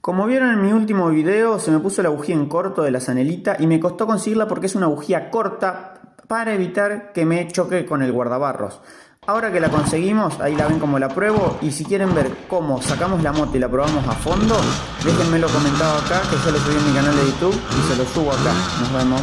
Como vieron en mi último video, se me puso la bujía en corto de la Zanelita y me costó conseguirla porque es una bujía corta para evitar que me choque con el guardabarros. Ahora que la conseguimos, ahí la ven como la pruebo, y si quieren ver cómo sacamos la moto y la probamos a fondo, déjenmelo comentado acá, que yo lo subí en mi canal de YouTube y se lo subo acá. Nos vemos.